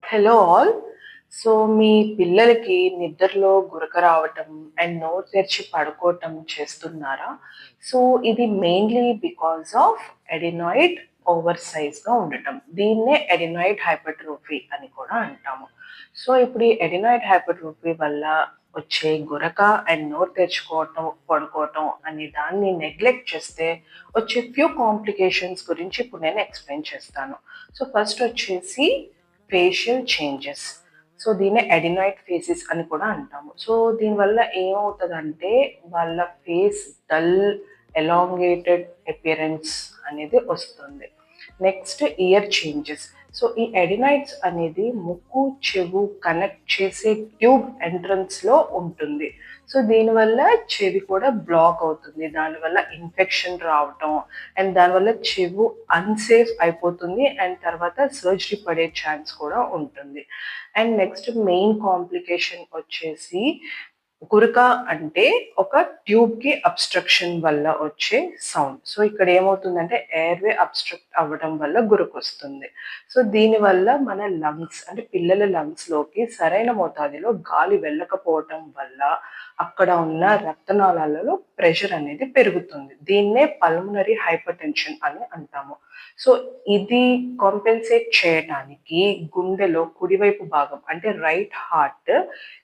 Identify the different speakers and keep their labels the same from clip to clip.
Speaker 1: Hello all. So మీ పిల్లలకి నిద్రలో గురక రావటం అండ్ నోరు తెరిచి పడుకోవటం చేస్తున్నారా? సో ఇది mainly because of adenoid over సైజ్‌గా ఉండటం. దీన్నే అడినాయిడ్ హైపర్ట్రోఫీ అని కూడా అంటాము. సో ఇప్పుడు ఈ అడినాయిడ్ హైపర్ట్రోఫీ వల్ల వచ్చే గురక అండ్ నోరు తెరుచుకోవటం, పడుకోవటం అనే దాన్ని నెగ్లెక్ట్ చేస్తే వచ్చే ఫ్యూ కాంప్లికేషన్స్ గురించి ఇప్పుడు నేను ఎక్స్‌ప్లెయిన్ చేస్తాను. సో ఫస్ట్ వచ్చేసి ఫేషియల్ చేంజెస్. సో దీన్నే అడినాయిడ్ ఫేసెస్ అని కూడా అంటాము. సో దీనివల్ల ఏమవుతదంటే వాళ్ళ ఫేస్ డల్, ఎలాంగేటెడ్ అపియరెన్స్ అనేది వస్తుంది. Next year changes. సో ఈ అడినాయిడ్స్ అనేది ముక్కు, చెవు కనెక్ట్ చేసే ట్యూబ్ ఎంట్రన్స్‌లో ఉంటుంది. సో దీనివల్ల చెవి కూడా బ్లాక్ అవుతుంది. దానివల్ల ఇన్ఫెక్షన్ రావటం అండ్ దానివల్ల చెవు అన్‌సేఫ్ అయిపోతుంది. అండ్ తర్వాత సర్జరీ పడే ఛాన్స్ కూడా ఉంటుంది. అండ్ నెక్స్ట్ మెయిన్ కాంప్లికేషన్ వచ్చేసి గురక అంటే ఒక ట్యూబ్‌కి అబ్‌స్ట్రక్షన్ వల్ల వచ్చే సౌండ్. సో ఇక్కడ ఏమవుతుందంటే ఎయిర్‌వే అబ్‌స్ట్రక్ట్ అవ్వడం వల్ల గురకొస్తుంది. సో దీనివల్ల మన లంగ్స్ అంటే పిల్లల లంగ్స్‌లోకి సరైన మోతాదులో గాలి వెళ్ళకపోవటం వల్ల అక్కడ ఉన్న రక్తనాళాలలో ప్రెషర్ అనేది పెరుగుతుంది. దీన్నే పల్మనరీ హైపర్‌టెన్షన్ అని అంటాము. సో ఇది కాంపెన్సేట్ చేయటానికి గుండెలో కుడివైపు భాగం అంటే రైట్ హార్ట్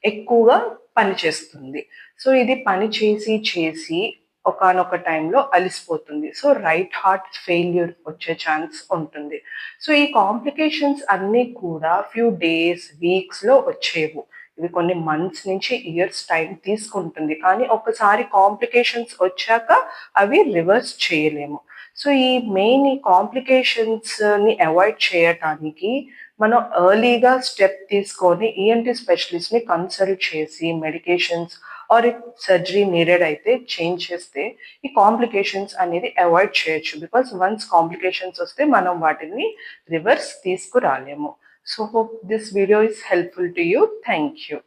Speaker 1: ఎక్కువగా పనిచేస్తుంది. సో ఇది పని చేసి ఒకానొక టైంలో అలిసిపోతుంది. సో రైట్ హార్ట్ ఫెయిల్యూర్ వచ్చే ఛాన్స్ ఉంటుంది. సో ఈ కాంప్లికేషన్స్ అన్నీ కూడా ఫ్యూ డేస్, వీక్స్‌లో వచ్చేవు. ఇవి కొన్ని మంత్స్ నుంచి ఇయర్స్ టైం తీసుకుంటుంది. కానీ ఒకసారి కాంప్లికేషన్స్ వచ్చాక అవి రివర్స్ చేయలేము. సో ఈ మెయిన్ ఈ కాంప్లికేషన్స్‌ని అవాయిడ్ చేయటానికి మనం ఎర్లీగా స్టెప్ తీసుకొని ఈఎన్టీ స్పెషలిస్ట్‌ని కన్సల్ట్ చేసి medications or if surgery needed అయితే చేంజ్ చేస్తే ఈ కాంప్లికేషన్స్ అనేది అవాయిడ్ చేయొచ్చు. బికాస్ వన్స్ కాంప్లికేషన్స్ వస్తే మనం వాటిని రివర్స్ తీసుకురాలేము. So hope this video is helpful to you. Thank you.